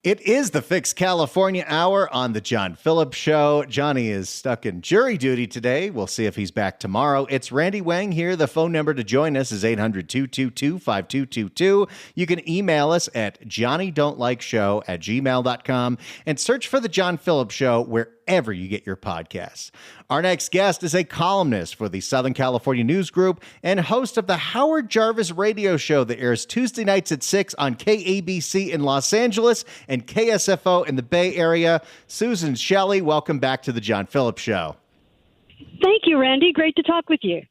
It is the Fix California Hour on the John Phillips Show. Johnny is stuck in jury duty today. We'll see if he's back tomorrow. It's Randy Wang here. The phone number to join us is 800-222-5222. You can email us at johnnydon'tlikeshow@gmail.com and search for the John Phillips Show wherever you get your podcasts. Our next guest is a columnist for the Southern California News Group and host of the Howard Jarvis radio show that airs Tuesday nights at 6 on KABC in Los Angeles and KSFO in the Bay Area. Susan Shelley, welcome back to the John Phillips Show. Thank you, Randy. Great to talk with you.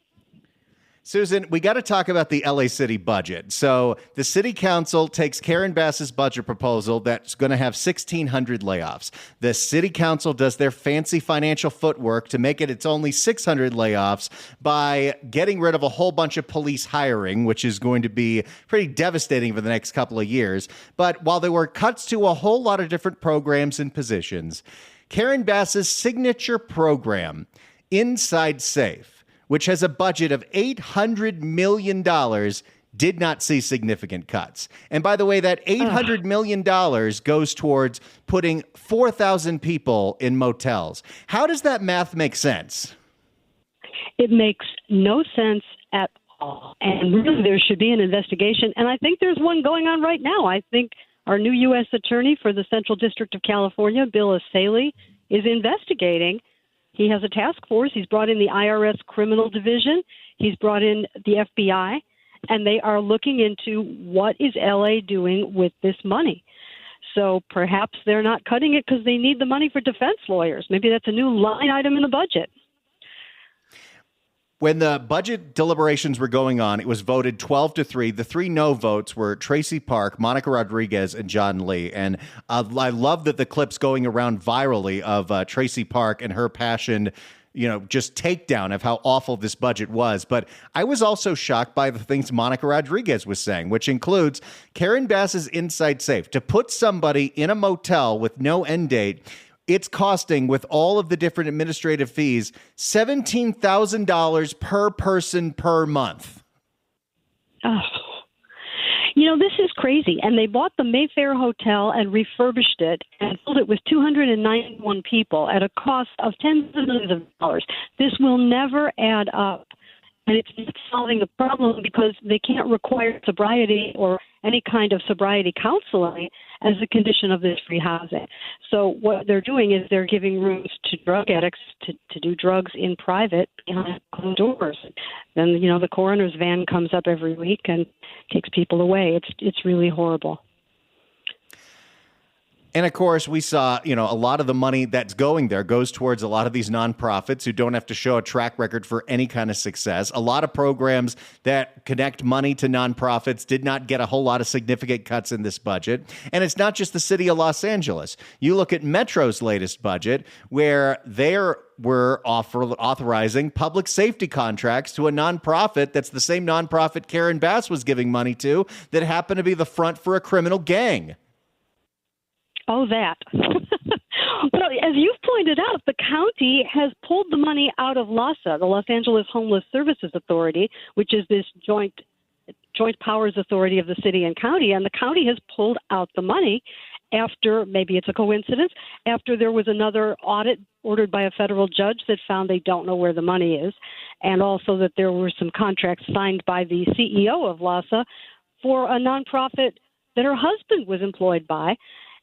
Susan, we got to talk about the LA City budget. So the city council takes Karen Bass's budget proposal that's going to have 1,600 layoffs. The city council does their fancy financial footwork to make it its only 600 layoffs by getting rid of a whole bunch of police hiring, which is going to be pretty devastating for the next couple of years. But while there were cuts to a whole lot of different programs and positions, Karen Bass's signature program, Inside Safe, which has a budget of $800 million, did not see significant cuts. And by the way, that $800 million goes towards putting 4,000 people in motels. How does that math make sense? It makes no sense at all. And really, there should be an investigation. And I think there's one going on right now. I think our new U.S. Attorney for the Central District of California, Bill Asaley, is investigating. He has a task force. He's brought in the IRS Criminal Division. He's brought in the FBI, and they are looking into what is LA doing with this money. So perhaps they're not cutting it because they need the money for defense lawyers. Maybe that's a new line item in the budget. When the budget deliberations were going on, it was voted 12-3. The three no votes were Tracy Park, Monica Rodriguez, and John Lee. And I love that the clips going around virally of Tracy Park and her passion, just takedown of how awful this budget was. But I was also shocked by the things Monica Rodriguez was saying, which includes Karen Bass's Inside Safe. To put somebody in a motel with no end date, it's costing, with all of the different administrative fees, $17,000 per person per month. Oh, this is crazy. And they bought the Mayfair Hotel and refurbished it and filled it with 291 people at a cost of tens of millions of dollars. This will never add up. And it's not solving the problem because they can't require sobriety or any kind of sobriety counseling as a condition of this free housing. So what they're doing is they're giving rooms to drug addicts to do drugs in private behind closed doors. Then, the coroner's van comes up every week and takes people away. It's really horrible. And of course, we saw, a lot of the money that's going there goes towards a lot of these nonprofits who don't have to show a track record for any kind of success. A lot of programs that connect money to nonprofits did not get a whole lot of significant cuts in this budget. And it's not just the city of Los Angeles. You look at Metro's latest budget, where we're authorizing public safety contracts to a nonprofit that's the same nonprofit Karen Bass was giving money to that happened to be the front for a criminal gang. Oh, that. Well, as you've pointed out, the county has pulled the money out of LAHSA, the Los Angeles Homeless Services Authority, which is this joint powers authority of the city and county. And the county has pulled out the money after, maybe it's a coincidence, after there was another audit ordered by a federal judge that found they don't know where the money is, and also that there were some contracts signed by the CEO of LAHSA for a nonprofit that her husband was employed by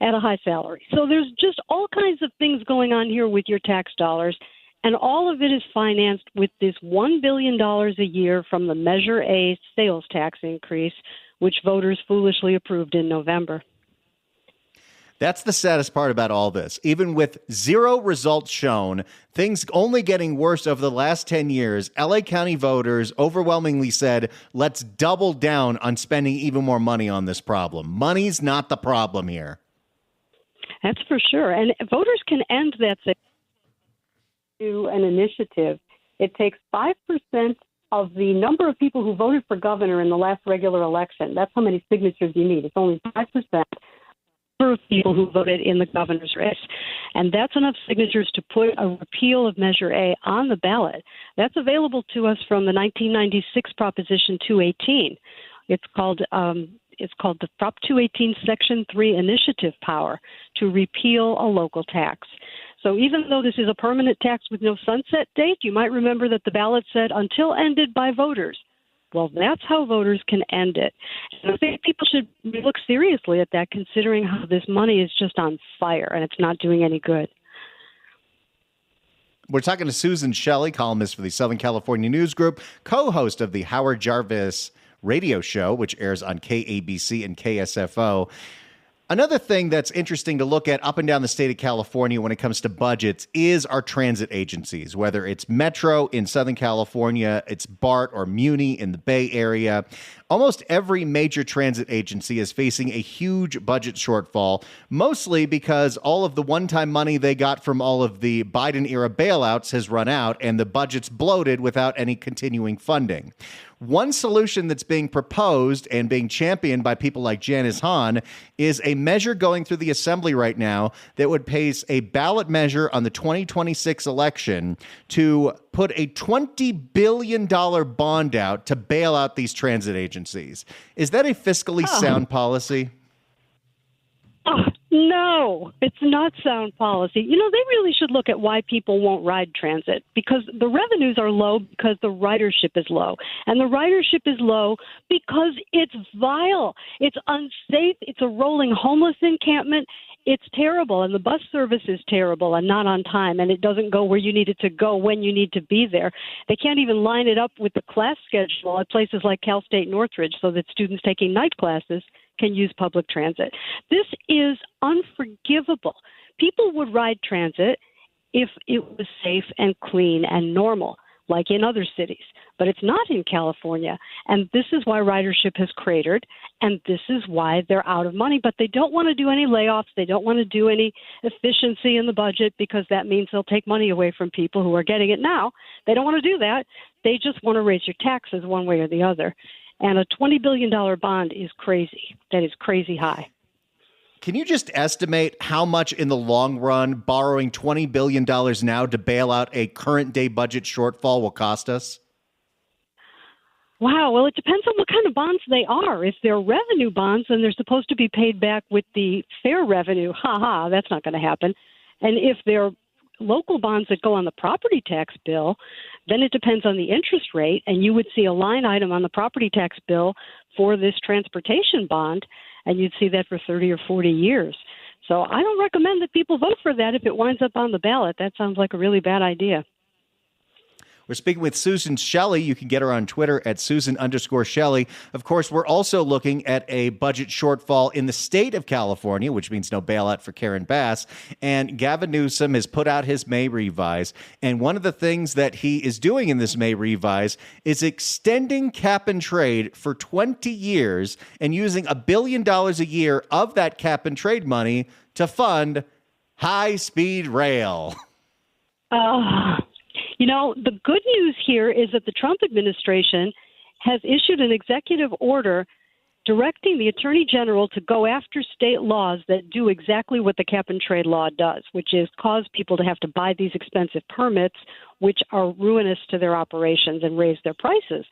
at a high salary. So there's just all kinds of things going on here with your tax dollars, and all of it is financed with this $1 billion a year from the Measure A sales tax increase, which voters foolishly approved in November. That's the saddest part about all this. Even with zero results shown, things only getting worse over the last 10 years, LA County voters overwhelmingly said, let's double down on spending even more money on this problem. Money's not the problem here. That's for sure. And voters can end that through an initiative. It takes 5% of the number of people who voted for governor in the last regular election. That's how many signatures you need. It's only 5% of people who voted in the governor's race. And that's enough signatures to put a repeal of Measure A on the ballot. That's available to us from the 1996 Proposition 218. It's called It's called the Prop 218 Section 3 initiative power to repeal a local tax. So even though this is a permanent tax with no sunset date, you might remember that the ballot said until ended by voters. Well, that's how voters can end it. And I think people should look seriously at that, considering how this money is just on fire and it's not doing any good. We're talking to Susan Shelley, columnist for the Southern California News Group, co-host of the Howard Jarvis radio show, which airs on KABC and KSFO. Another thing that's interesting to look at up and down the state of California when it comes to budgets is our transit agencies, whether it's Metro in Southern California, it's BART or Muni in the Bay Area. Almost every major transit agency is facing a huge budget shortfall, mostly because all of the one-time money they got from all of the Biden-era bailouts has run out and the budget's bloated without any continuing funding. One solution that's being proposed and being championed by people like Janice Hahn is a measure going through the assembly right now that would pace a ballot measure on the 2026 election to put a $20 billion bond out to bail out these transit agencies. Is that a fiscally sound policy? No, it's not sound policy. You know, they really should look at why people won't ride transit, because the revenues are low because the ridership is low. And the ridership is low because it's vile. It's unsafe. It's a rolling homeless encampment. It's terrible. And the bus service is terrible and not on time. And it doesn't go where you need it to go when you need to be there. They can't even line it up with the class schedule at places like Cal State Northridge so that students taking night classes can use public transit. This is unforgivable. People would ride transit if it was safe and clean and normal, like in other cities. But it's not in California. And this is why ridership has cratered, and this is why they're out of money. But they don't want to do any layoffs. They don't want to do any efficiency in the budget because that means they'll take money away from people who are getting it now. They don't want to do that. They just want to raise your taxes one way or the other. And a $20 billion bond is crazy. That is crazy high. Can you just estimate how much in the long run borrowing $20 billion now to bail out a current day budget shortfall will cost us? Wow. Well, it depends on what kind of bonds they are. If they're revenue bonds, then they're supposed to be paid back with the fair revenue. That's not going to happen. And if they're local bonds that go on the property tax bill, then it depends on the interest rate, and you would see a line item on the property tax bill for this transportation bond, and you'd see that for 30 or 40 years. So I don't recommend that people vote for that if it winds up on the ballot. That sounds like a really bad idea. We're speaking with Susan Shelley. You can get her on Twitter at Susan_Shelley. Of course, we're also looking at a budget shortfall in the state of California, which means no bailout for Karen Bass. And Gavin Newsom has put out his May revise. And one of the things that he is doing in this May revise is extending cap and trade for 20 years and using $1 billion a year of that cap and trade money to fund high-speed rail. You know, the good news here is that the Trump administration has issued an executive order directing the Attorney General to go after state laws that do exactly what the cap and trade law does, which is cause people to have to buy these expensive permits, which are ruinous to their operations and raise their prices.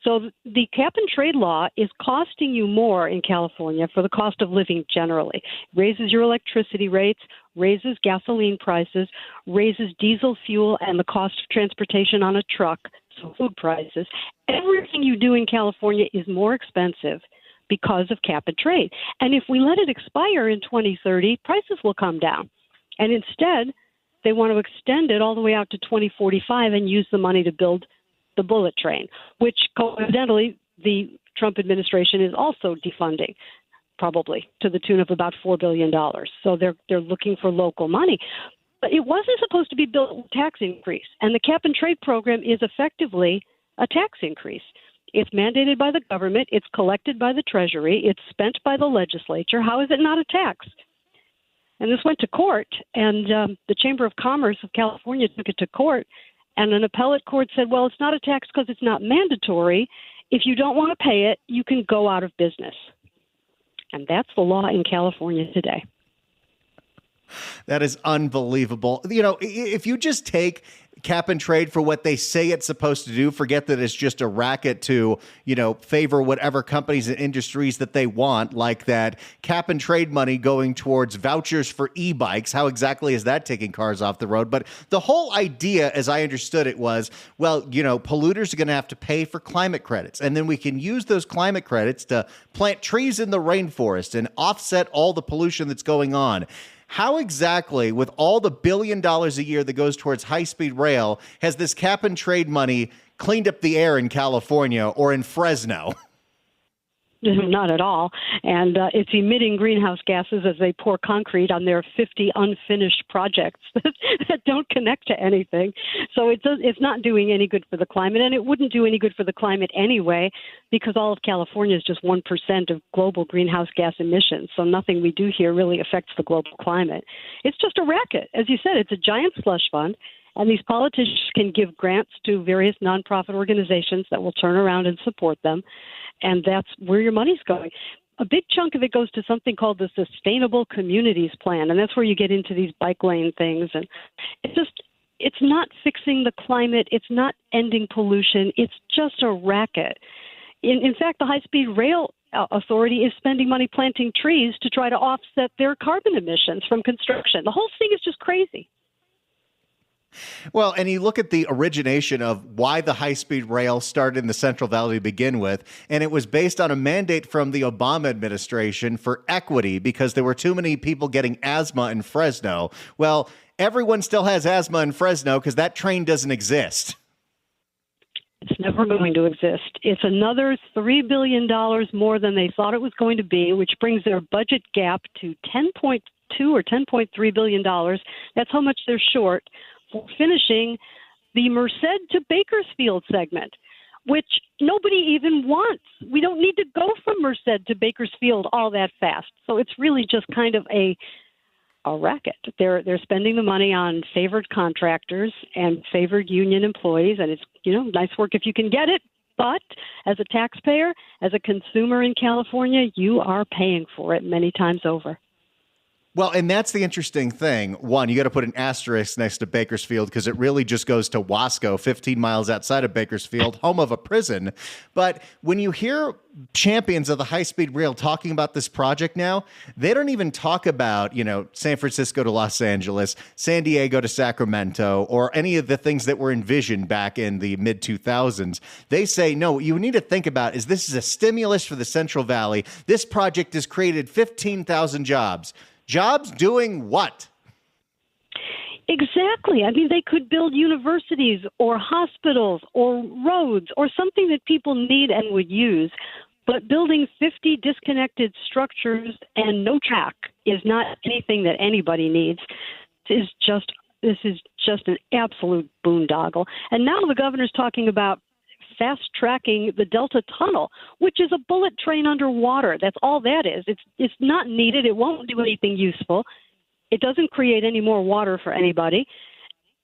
So the cap and trade law is costing you more in California for the cost of living generally. Raises your electricity rates, raises gasoline prices, raises diesel fuel and the cost of transportation on a truck, so food prices. Everything you do in California is more expensive because of cap and trade. And if we let it expire in 2030, prices will come down. And instead, they want to extend it all the way out to 2045 and use the money to build the bullet train, which coincidentally the Trump administration is also defunding, probably to the tune of about $4 billion. So they're looking for local money. But it wasn't supposed to be built with tax increase. And the cap and trade program is effectively a tax increase. It's mandated by the government. It's collected by the Treasury. It's spent by the legislature. How is it not a tax? And this went to court, and the Chamber of Commerce of California took it to court, and an appellate court said, well, it's not a tax because it's not mandatory. If you don't want to pay it, you can go out of business. And that's the law in California today. That is unbelievable. You know, if you just take cap and trade for what they say it's supposed to do. Forget that it's just a racket to, favor whatever companies and industries that they want, like that cap and trade money going towards vouchers for e-bikes. How exactly is that taking cars off the road? But the whole idea, as I understood it, was, well, polluters are going to have to pay for climate credits. And then we can use those climate credits to plant trees in the rainforest and offset all the pollution that's going on. How exactly, with all the $1 billion a year that goes towards high-speed rail, has this cap and trade money cleaned up the air in California or in Fresno? Not at all. And it's emitting greenhouse gases as they pour concrete on their 50 unfinished projects that don't connect to anything. So it's not doing any good for the climate, and it wouldn't do any good for the climate anyway, because all of California is just 1% of global greenhouse gas emissions. So nothing we do here really affects the global climate. It's just a racket. As you said, it's a giant slush fund. And these politicians can give grants to various nonprofit organizations that will turn around and support them. And that's where your money's going. A big chunk of it goes to something called the Sustainable Communities Plan. And that's where you get into these bike lane things. And it's not fixing the climate. It's not ending pollution. It's just a racket. In fact, the High-Speed Rail Authority is spending money planting trees to try to offset their carbon emissions from construction. The whole thing is just crazy. Well, and you look at the origination of why the high-speed rail started in the Central Valley to begin with, and it was based on a mandate from the Obama administration for equity because there were too many people getting asthma in Fresno. Well, everyone still has asthma in Fresno because that train doesn't exist. It's never going to exist. It's another $3 billion more than they thought it was going to be, which brings their budget gap to $10.2 or $10.3 billion. That's how much they're short for finishing the Merced to Bakersfield segment, which nobody even wants. We don't need to go from Merced to Bakersfield all that fast. So it's really just kind of a racket. They're spending the money on favored contractors and favored union employees, and it's nice work if you can get it. But as a taxpayer, as a consumer in California, you are paying for it many times over. Well, and that's the interesting thing. One, you got to put an asterisk next to Bakersfield because it really just goes to Wasco, 15 miles outside of Bakersfield, home of a prison. But when you hear champions of the high-speed rail talking about this project now, they don't even talk about, San Francisco to Los Angeles, San Diego to Sacramento, or any of the things that were envisioned back in the mid-2000s. They say, no, what you need to think about is this is a stimulus for the Central Valley. This project has created 15,000 jobs. Jobs doing what? Exactly. I mean, they could build universities or hospitals or roads or something that people need and would use. But building 50 disconnected structures and no track is not anything that anybody needs. This is just an absolute boondoggle. And now the governor's talking about fast-tracking the Delta Tunnel, which is a bullet train underwater. That's all that is. It's not needed. It won't do anything useful. It doesn't create any more water for anybody.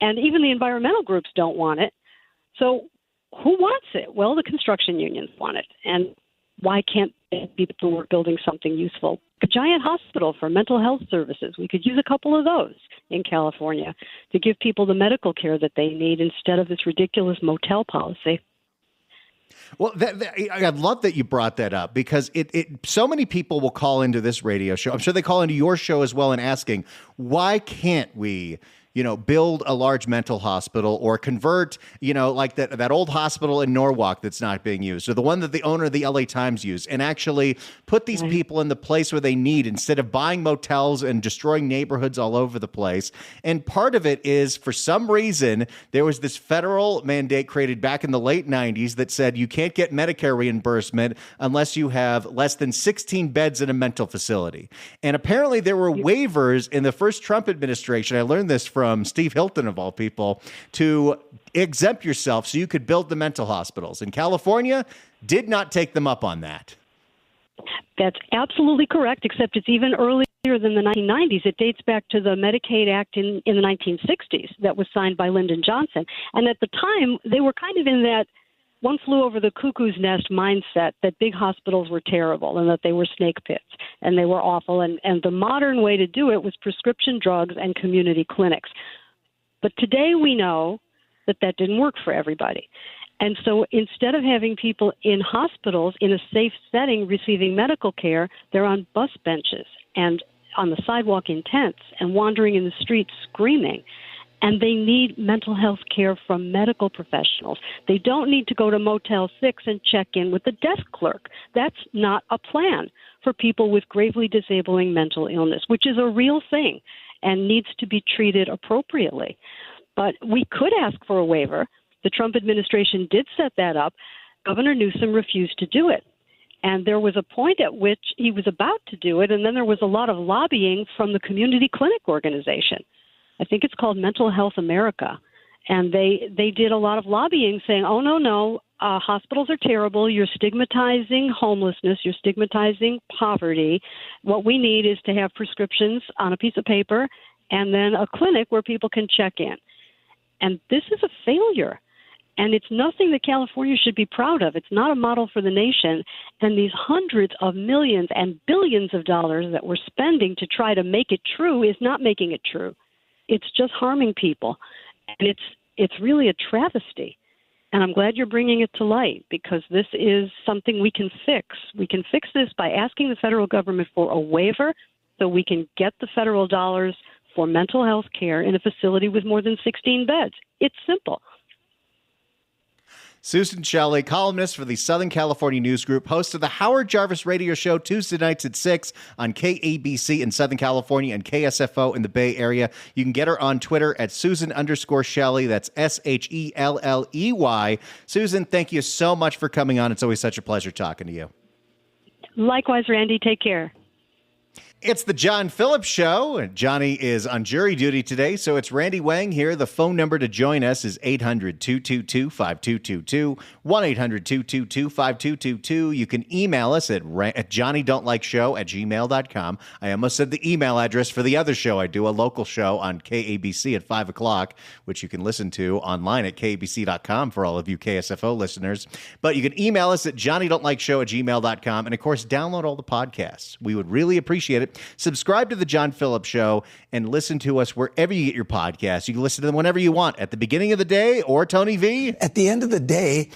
And even the environmental groups don't want it. So who wants it? Well, the construction unions want it. And why can't they be building something useful? A giant hospital for mental health services. We could use a couple of those in California to give people the medical care that they need instead of this ridiculous motel policy. Well, I love that you brought that up because so many people will call into this radio show. I'm sure they call into your show as well and asking, why can't we, build a large mental hospital or convert, like that old hospital in Norwalk that's not being used or the one that the owner of the LA Times used and actually put these people in the place where they need instead of buying motels and destroying neighborhoods all over the place. And part of it is for some reason, there was this federal mandate created back in the late 90s that said you can't get Medicare reimbursement unless you have less than 16 beds in a mental facility. And apparently there were waivers in the first Trump administration. I learned this from Steve Hilton, of all people, to exempt yourself so you could build the mental hospitals. And California did not take them up on that. That's absolutely correct, except it's even earlier than the 1990s. It dates back to the Medicaid Act in the 1960s that was signed by Lyndon Johnson. And at the time, they were kind of in that one flew over the cuckoo's nest mindset that big hospitals were terrible and that they were snake pits and they were awful. And the modern way to do it was prescription drugs and community clinics. But today we know that didn't work for everybody. And so instead of having people in hospitals in a safe setting receiving medical care, they're on bus benches and on the sidewalk in tents and wandering in the streets screaming. And they need mental health care from medical professionals. They don't need to go to Motel 6 and check in with the desk clerk. That's not a plan for people with gravely disabling mental illness, which is a real thing and needs to be treated appropriately. But we could ask for a waiver. The Trump administration did set that up. Governor Newsom refused to do it. And there was a point at which he was about to do it, and then there was a lot of lobbying from the community clinic organization. I think it's called Mental Health America. And they did a lot of lobbying saying, oh, no, hospitals are terrible. You're stigmatizing homelessness. You're stigmatizing poverty. What we need is to have prescriptions on a piece of paper and then a clinic where people can check in. And this is a failure. And it's nothing that California should be proud of. It's not a model for the nation. And these hundreds of millions and billions of dollars that we're spending to try to make it true is not making it true. It's just harming people. And it's really a travesty. And I'm glad you're bringing it to light because this is something we can fix. We can fix this by asking the federal government for a waiver so we can get the federal dollars for mental health care in a facility with more than 16 beds. It's simple. Susan Shelley, columnist for the Southern California News Group, host of the Howard Jarvis Radio Show Tuesday nights at 6 on KABC in Southern California and KSFO in the Bay Area. You can get her on Twitter at Susan_Shelley. That's SHELLEY. Susan, thank you so much for coming on. It's always such a pleasure talking to you. Likewise, Randy. Take care. It's the John Phillips Show. Johnny is on jury duty today, so it's Randy Wang here. The phone number to join us is 800-222-5222, 1-800-222-5222. You can email us at johnnydon'tlikeshow@gmail.com. I almost said the email address for the other show. I do a local show on KABC at 5 o'clock, which you can listen to online at kabc.com for all of you KSFO listeners. But you can email us at johnnydon'tlikeshow@gmail.com. And, of course, download all the podcasts. We would really appreciate it. Subscribe to the John Phillips Show and listen to us wherever you get your podcasts. You can listen to them whenever you want, at the beginning of the day or Tony V. At the end of the day.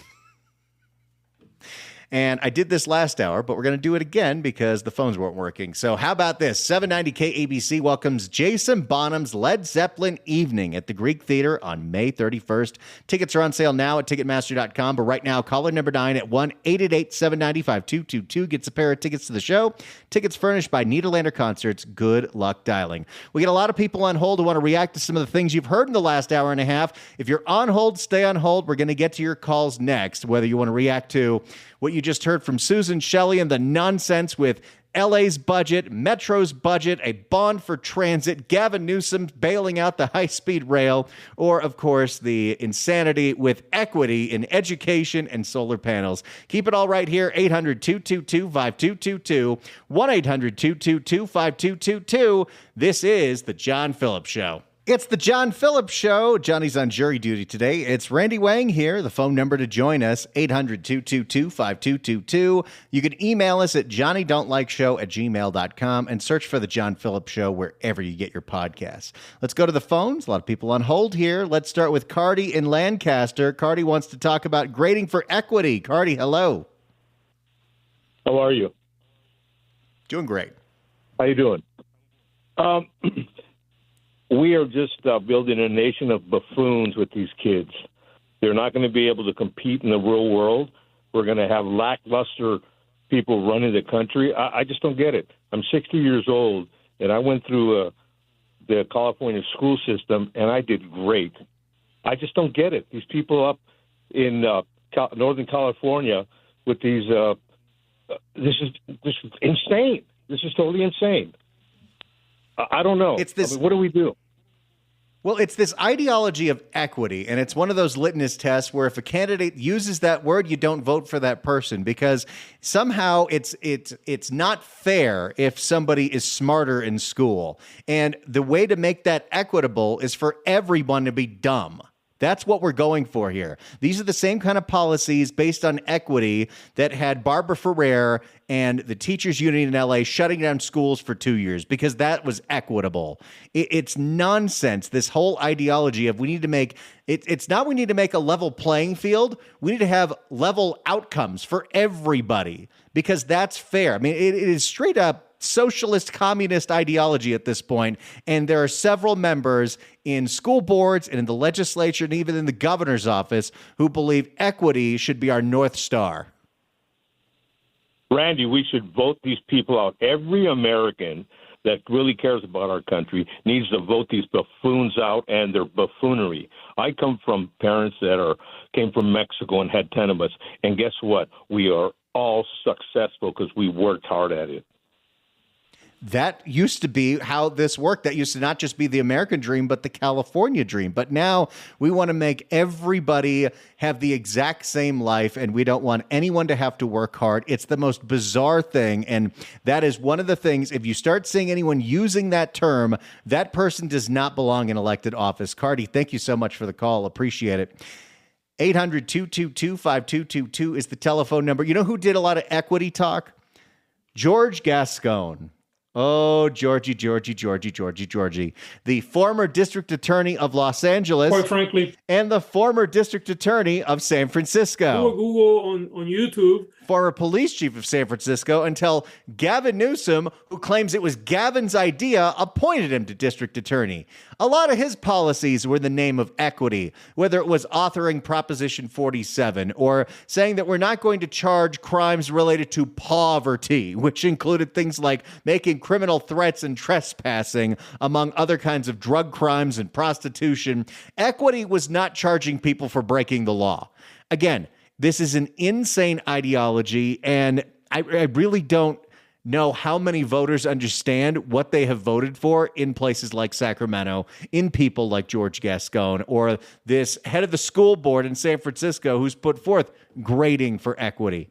And I did this last hour, but we're going to do it again because the phones weren't working. So how about this? 790 KABC welcomes Jason Bonham's Led Zeppelin Evening at the Greek Theater on May 31st. Tickets are on sale now at Ticketmaster.com, but right now, caller number 9 at 1-888-790-5222 gets a pair of tickets to the show. Tickets furnished by Nederlander Concerts. Good luck dialing. We get a lot of people on hold who want to react to some of the things you've heard in the last hour and a half. If you're on hold, stay on hold. We're going to get to your calls next, whether you want to react to what you just heard from Susan Shelley and the nonsense with LA's budget, Metro's budget, a bond for transit, Gavin Newsom bailing out the high-speed rail, or, of course, the insanity with equity in education and solar panels. Keep it all right here, 800-222-5222, 1-800-222-5222. This is The John Phillips Show. It's the John Phillips Show. Johnny's on jury duty today. It's Randy Wang here. The phone number to join us, 800-222-5222. You can email us at johnnydon'tlikeshow@gmail.com and search for the John Phillips Show wherever you get your podcasts. Let's go to the phones. A lot of people on hold here. Let's start with Cardi in Lancaster. Cardi wants to talk about grading for equity. Cardi, hello. How are you? Doing great. How you doing? We are just building a nation of buffoons with these kids. They're not going to be able to compete in the real world. We're going to have lackluster people running the country. I just don't get it. I'm 60 years old, and I went through the California school system, and I did great. I just don't get it. These people up in Northern California with these this is insane. This is totally insane. I don't know. It's this. I mean, what do we do? Well, it's this ideology of equity, and it's one of those litmus tests where if a candidate uses that word, you don't vote for that person because somehow it's not fair if somebody is smarter in school. And the way to make that equitable is for everyone to be dumb. That's what we're going for here. These are the same kind of policies based on equity that had Barbara Ferrer and the teachers union in LA shutting down schools for 2 years because that was equitable. It's nonsense. This whole ideology of we need to make it's not we need to make a level playing field. We need to have level outcomes for everybody because that's fair. I mean, it is straight up socialist communist ideology at this point, and there are several members in school boards and in the legislature and even in the governor's office who believe equity should be our North Star. Randy, we should vote these people out. Every American that really cares about our country needs to vote these buffoons out and their buffoonery. I come from parents that came from Mexico and had 10 of us, and guess what? We are all successful because we worked hard at it. That used to be how this worked. That used to not just be the American dream, but the California dream. But now we want to make everybody have the exact same life, and we don't want anyone to have to work hard. It's the most bizarre thing, and that is one of the things. If you start seeing anyone using that term, that person does not belong in elected office. Cardi, thank you so much for the call. Appreciate it. 800-222-5222 is the telephone number. You know who did a lot of equity talk? George Gascon. Oh, Georgie. The former district attorney of Los Angeles. Quite frankly. And the former district attorney of San Francisco. Google on YouTube. Former police chief of San Francisco until Gavin Newsom, who claims it was Gavin's idea, appointed him to district attorney. A lot of his policies were in the name of equity, whether it was authoring Proposition 47 or saying that we're not going to charge crimes related to poverty, which included things like making criminal threats and trespassing, among other kinds of drug crimes and prostitution. Equity was not charging people for breaking the law. Again, this is an insane ideology, and I really don't know how many voters understand what they have voted for in places like Sacramento, in people like George Gascon, or this head of the school board in San Francisco who's put forth grading for equity.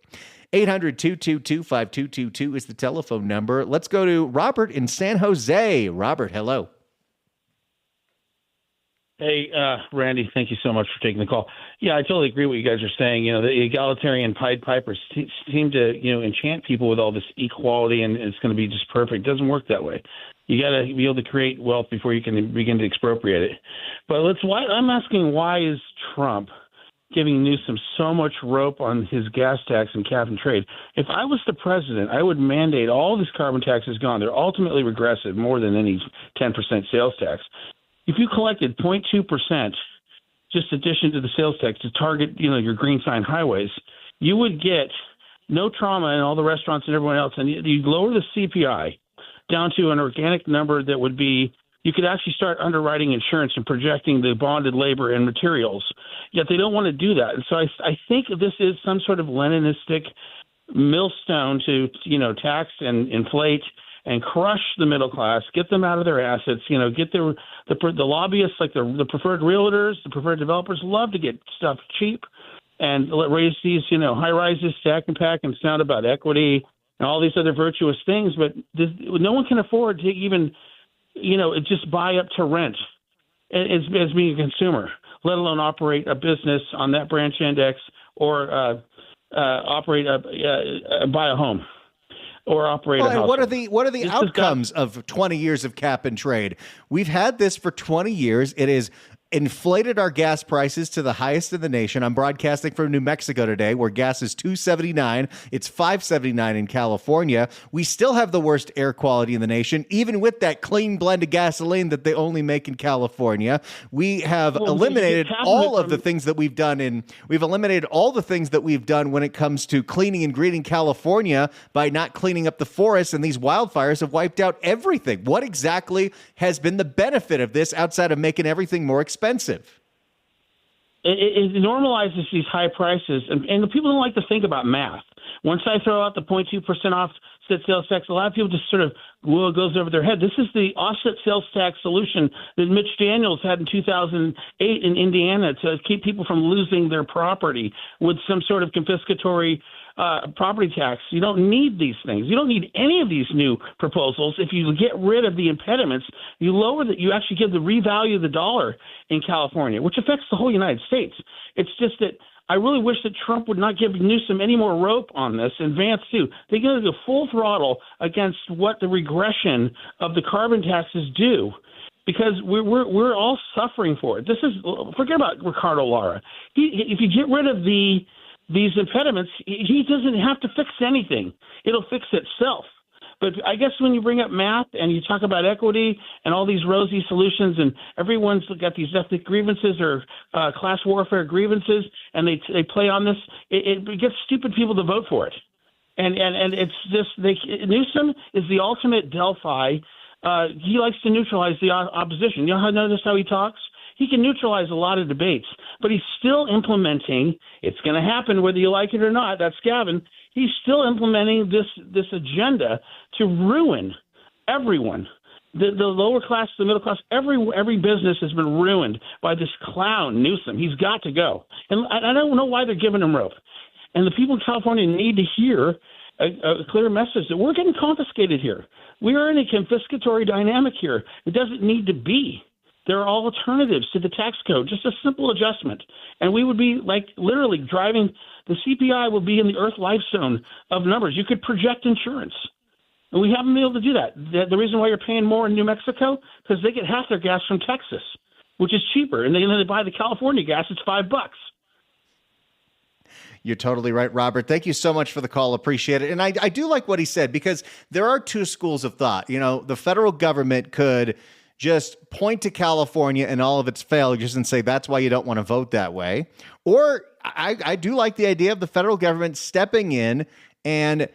800-222-5222 is the telephone number. Let's go to Robert in San Jose. Robert, hello. Hey, Randy, thank you so much for taking the call. Yeah, I totally agree with what you guys are saying. You know, the egalitarian Pied Pipers seem to, enchant people with all this equality and it's going to be just perfect. It doesn't work that way. You got to be able to create wealth before you can begin to expropriate it. But I'm asking, why is Trump giving Newsom so much rope on his gas tax and cap and trade? If I was the president, I would mandate all this carbon tax is gone. They're ultimately regressive, more than any 10% sales tax. If you collected 0.2%, just addition to the sales tax to target, your green sign highways, you would get no trauma in all the restaurants and everyone else. And you'd lower the CPI down to an organic number that would be, you could actually start underwriting insurance and projecting the bonded labor and materials. Yet they don't want to do that. And so I think this is some sort of Leninistic millstone to, tax and inflate and crush the middle class, get them out of their assets, get the lobbyists, like the preferred realtors, the preferred developers, love to get stuff cheap and raise these, high rises, stack and pack, and sound about equity and all these other virtuous things. But no one can afford to even, just buy up to rent as being a consumer, let alone operate a business on that branch index or buy a home. Or operate a household. What are the outcomes of 20 years of cap and trade? We've had this for 20 years. It is inflated our gas prices to the highest in the nation. I'm broadcasting from New Mexico today, where gas is $2.79. It's $5.79 in California. We still have the worst air quality in the nation, even with that clean blend of gasoline that they only make in California. We have eliminated all of the things that we've done we've eliminated all the things that we've done when it comes to cleaning and greening California by not cleaning up the forests, and these wildfires have wiped out everything. What exactly has been the benefit of this outside of making everything more expensive? It normalizes these high prices, and the people don't like to think about math. Once I throw out the 0.2% offset sales tax, a lot of people just sort of goes over their head. This is the offset sales tax solution that Mitch Daniels had in 2008 in Indiana to keep people from losing their property with some sort of confiscatory property tax. You don't need these things. You don't need any of these new proposals. If you get rid of the impediments, you actually give the revalue of the dollar in California, which affects the whole United States. It's just that I really wish that Trump would not give Newsom any more rope on this, and Vance too. They're going to go full throttle against what the regression of the carbon taxes do, because we're all suffering for it. Forget about Ricardo Lara. If you get rid of these impediments, he doesn't have to fix anything. It'll fix itself. But I guess when you bring up math and you talk about equity and all these rosy solutions, and everyone's got these ethnic grievances or class warfare grievances, and they play on this, it gets stupid people to vote for it. And it's just Newsom is the ultimate Delphi. He likes to neutralize the opposition. You know notice how he talks? He can neutralize a lot of debates, but he's still implementing. It's going to happen whether you like it or not. That's Gavin. He's still implementing this agenda to ruin everyone. The lower class, the middle class, every business has been ruined by this clown Newsom. He's got to go. And I don't know why they're giving him rope. And the people in California need to hear a clear message that we're getting confiscated here. We are in a confiscatory dynamic here. It doesn't need to be. There are alternatives to the tax code, just a simple adjustment. And we would be like literally driving, the CPI will be in the Earth life zone of numbers. You could project insurance. And we haven't been able to do that. The reason why you're paying more in New Mexico, because they get half their gas from Texas, which is cheaper. And then they buy the California gas, it's $5. You're totally right, Robert. Thank you so much for the call. Appreciate it. And I do like what he said, because there are two schools of thought. You know, the federal government could just point to California and all of its failures and say that's why you don't want to vote that way. Or I do like the idea of the federal government stepping in and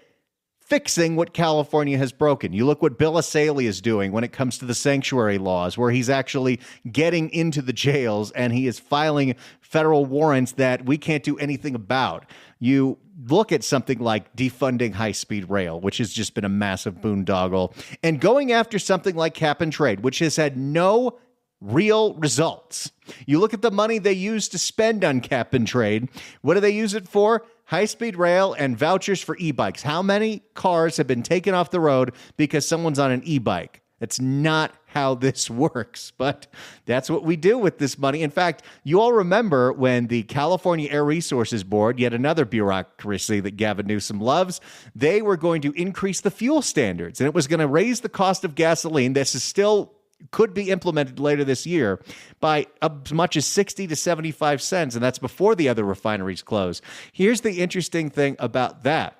fixing what California has broken. You look what Bill Asaley is doing when it comes to the sanctuary laws, where he's actually getting into the jails and he is filing federal warrants that we can't do anything about. You look at something like defunding high-speed rail, which has just been a massive boondoggle, and going after something like cap and trade, which has had no real results. You look at the money they use to spend on cap and trade. What do they use it for? High-speed rail and vouchers for e-bikes. How many cars have been taken off the road because someone's on an e-bike? That's not how this works, but that's what we do with this money. In fact, you all remember when the California Air Resources Board, yet another bureaucracy that Gavin Newsom loves, they were going to increase the fuel standards, and it was going to raise the cost of gasoline. This is still could be implemented later this year by as much as 60 to 75 cents, and that's before the other refineries close. Here's the interesting thing about that.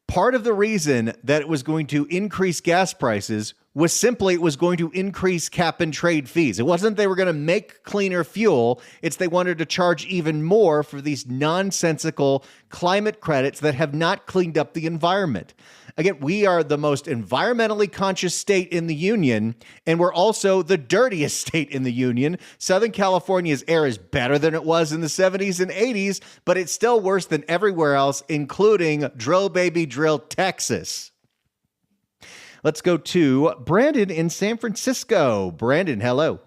Part of the reason that it was going to increase gas prices was simply it was going to increase cap and trade fees. It wasn't they were going to make cleaner fuel. It's they wanted to charge even more for these nonsensical climate credits that have not cleaned up the environment. Again, we are the most environmentally conscious state in the union, and we're also the dirtiest state in the union. Southern California's air is better than it was in the 70s and 80s, but it's still worse than everywhere else, including Drill Baby Drill, Texas. Let's go to Brandon in San Francisco. Brandon, hello.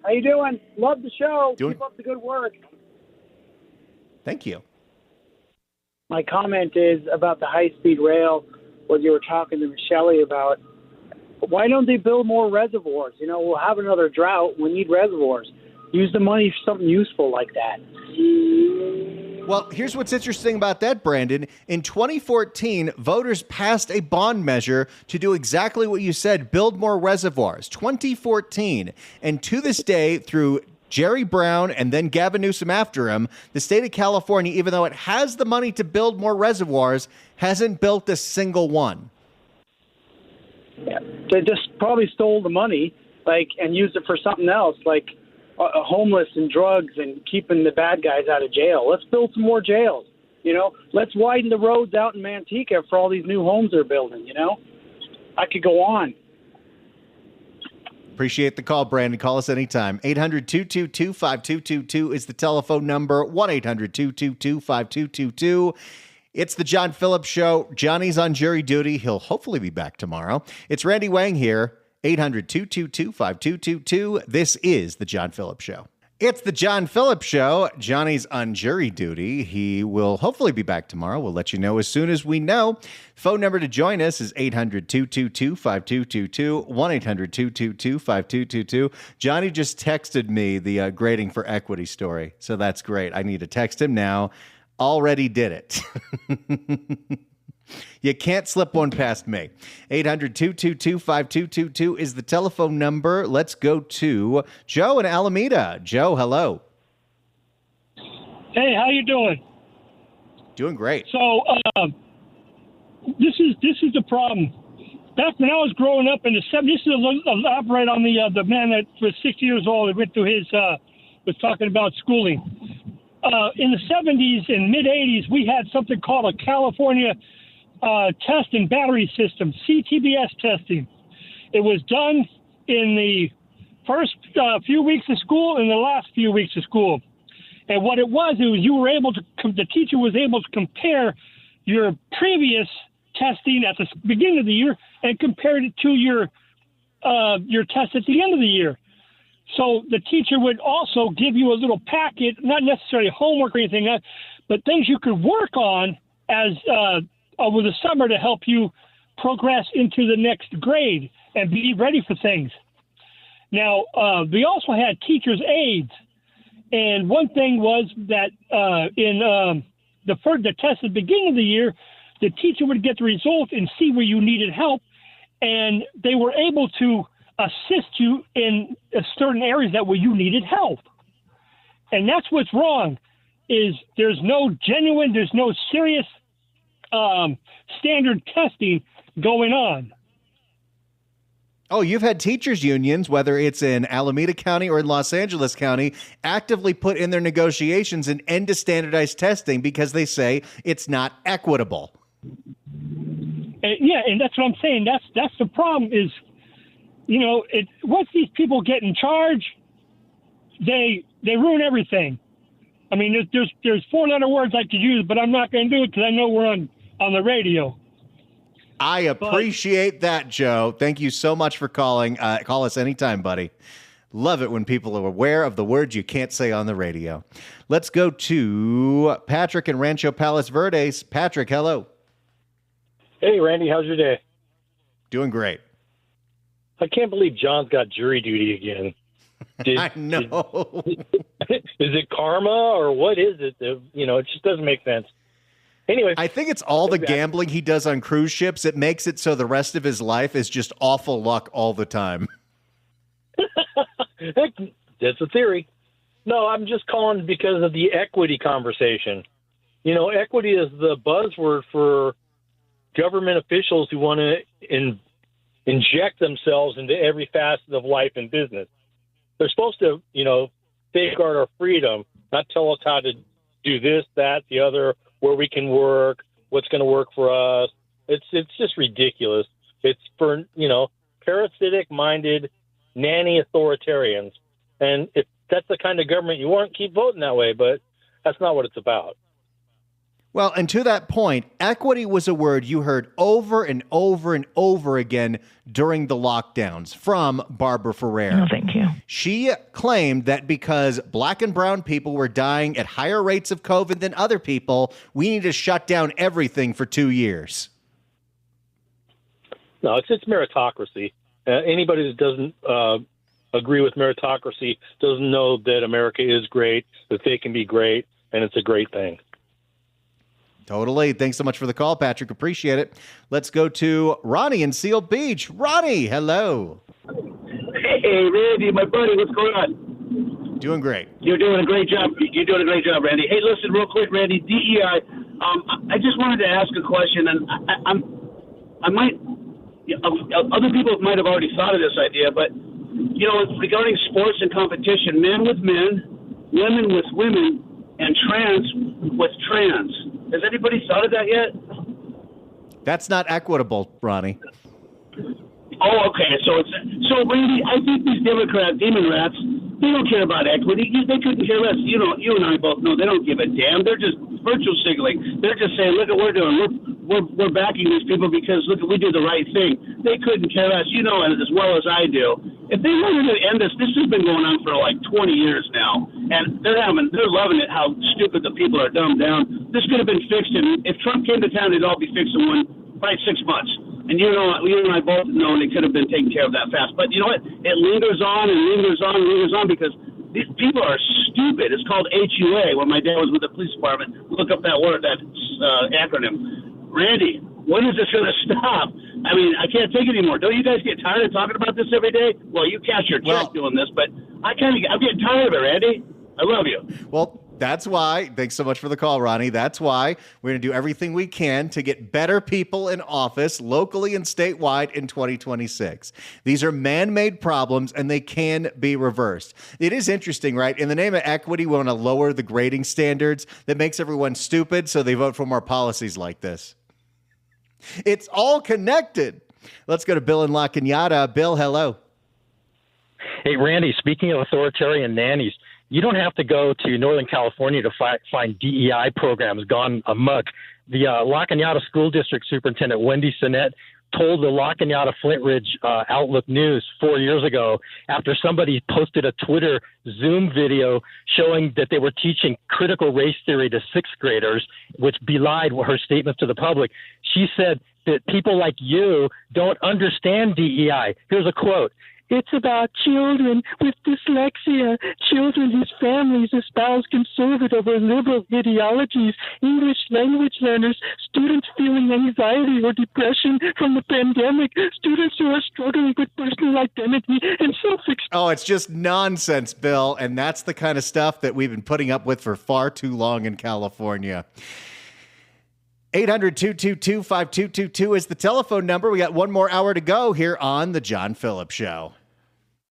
How you doing? Love the show. Keep up the good work. Thank you. My comment is about the high-speed rail, what you were talking to Shelley about. Why don't they build more reservoirs? You know, we'll have another drought. We need reservoirs. Use the money for something useful like that. Well, here's what's interesting about that, Brandon. In 2014, voters passed a bond measure to do exactly what you said, build more reservoirs. 2014. And to this day, through Jerry Brown and then Gavin Newsom after him, the state of California, even though it has the money to build more reservoirs, hasn't built a single one. Yeah, they just probably stole the money, and used it for something else, like homeless and drugs and keeping the bad guys out of jail. Let's build some more jails. You know, let's widen the roads out in Manteca for all these new homes they're building. You know, I could go on. Appreciate the call, Brandon. Call us anytime. 800-222-5222 is the telephone number. 1-800-222-5222. It's the John Phillips Show. Johnny's on jury duty. He'll hopefully be back tomorrow. It's Randy Wang here. 800-222-5222. This is the John Phillips Show. It's the John Phillips Show. Johnny's on jury duty. He will hopefully be back tomorrow. We'll let you know as soon as we know. Phone number to join us is 800-222-5222, 1-800-222-5222. Johnny just texted me the grading for equity story, so that's great. I need to text him now. Already did it. You can't slip one past me. 800-222-5222 is the telephone number. Let's go to Joe in Alameda. Joe, hello. Hey, how you doing? Doing great. So this is the problem. Back when I was growing up in the 70s, this is elaborate on the man that was 60 years old and went through his was talking about schooling. In the 70s and mid 80s, we had something called a California test and battery system, CTBS testing. It was done in the first few weeks of school and the last few weeks of school. And what it was you were able to, the teacher was able to compare your previous testing at the beginning of the year and compared it to your test at the end of the year. So the teacher would also give you a little packet, not necessarily homework or anything, but things you could work on as over the summer to help you progress into the next grade and be ready for things. Now, we also had teachers' aides. And one thing was that in the test at the beginning of the year, the teacher would get the result and see where you needed help, and they were able to assist you in certain areas that where you needed help. And that's what's wrong, is there's no serious standard testing going on. Oh, you've had teachers' unions, whether it's in Alameda County or in Los Angeles County, actively put in their negotiations an end to standardized testing because they say it's not equitable. And that's what I'm saying. That's the problem is, once these people get in charge, they ruin everything. I mean, there's 4-letter words I could use, but I'm not going to do it because I know we're on the radio. I appreciate that, Joe. Thank you so much for calling. Call us anytime, buddy. Love it when people are aware of the words you can't say on the radio. Let's go to Patrick in Rancho Palos Verdes. Patrick, hello. Hey, Randy, how's your day? Doing great. I can't believe John's got jury duty again. I know. Is it karma or what is it? It just doesn't make sense. Anyway, I think it's all the gambling he does on cruise ships. It makes it so the rest of his life is just awful luck all the time. That's a theory. No, I'm just calling because of the equity conversation. Equity is the buzzword for government officials who want to inject themselves into every facet of life and business. They're supposed to, safeguard our freedom, not tell us how to do this, that, the other, where we can work, what's going to work for us. It's just ridiculous. It's for, parasitic-minded, nanny authoritarians. And if that's the kind of government you want, keep voting that way, but that's not what it's about. Well, and to that point, equity was a word you heard over and over and over again during the lockdowns from Barbara Ferrer. No, thank you. She claimed that because black and brown people were dying at higher rates of COVID than other people, we need to shut down everything for 2 years. No, it's meritocracy. Anybody that doesn't agree with meritocracy doesn't know that America is great, that they can be great, and it's a great thing. Totally. Thanks so much for the call, Patrick. Appreciate it. Let's go to Ronnie in Seal Beach. Ronnie, hello. Hey, Randy, my buddy, what's going on? Doing great. You're doing a great job. You're doing a great job, Randy. Hey, listen, real quick, Randy, DEI. I just wanted to ask a question, and I might, other people might have already thought of this idea, but, regarding sports and competition, men with men, women with women, and trans with trans. Has anybody thought of that yet? That's not equitable, Ronnie. Oh, okay. So Randy, I think these demon rats, they don't care about equity. They couldn't care less. You and I both know they don't give a damn. They're just virtue signaling. They're just saying, look at what we're doing. We're backing these people because look, we do the right thing. They couldn't care less. You know as well as I do. If they wanted to end this has been going on for like 20 years now. and they're loving it how stupid the people are dumbed down. This could have been fixed, and if Trump came to town, it'd all be fixed in probably 6 months. And you and I both know it could have been taken care of that fast. But you know what? It lingers on and lingers on and lingers on because these people are stupid. It's called HUA. When my dad was with the police department, look up that word, that acronym. Randy, when is this going to stop? I mean, I can't take it anymore. Don't you guys get tired of talking about this every day? Well, you cash your check doing this, but I'm getting tired of it, Randy. I love you. Well, that's why, thanks so much for the call, Ronnie. That's why we're going to do everything we can to get better people in office locally and statewide in 2026. These are man-made problems and they can be reversed. It is interesting, right? In the name of equity, we want to lower the grading standards that makes everyone stupid, so they vote for more policies like this. It's all connected. Let's go to Bill in La Cañada. Bill, hello. Hey, Randy, speaking of authoritarian nannies, you don't have to go to Northern California to find DEI programs gone amok. The La Cañada School District Superintendent, Wendy Sinnett, told the La Cañada Flint Ridge Outlook News 4 years ago after somebody posted a Twitter Zoom video showing that they were teaching critical race theory to sixth graders, which belied her statements to the public. She said that people like you don't understand DEI. Here's a quote. It's about children with dyslexia, children whose families espouse conservative or liberal ideologies, English language learners, students feeling anxiety or depression from the pandemic, students who are struggling with personal identity and self-expression. Oh, it's just nonsense, Bill, and that's the kind of stuff that we've been putting up with for far too long in California. 800-222-5222 is the telephone number. We got one more hour to go here on The John Phillips Show.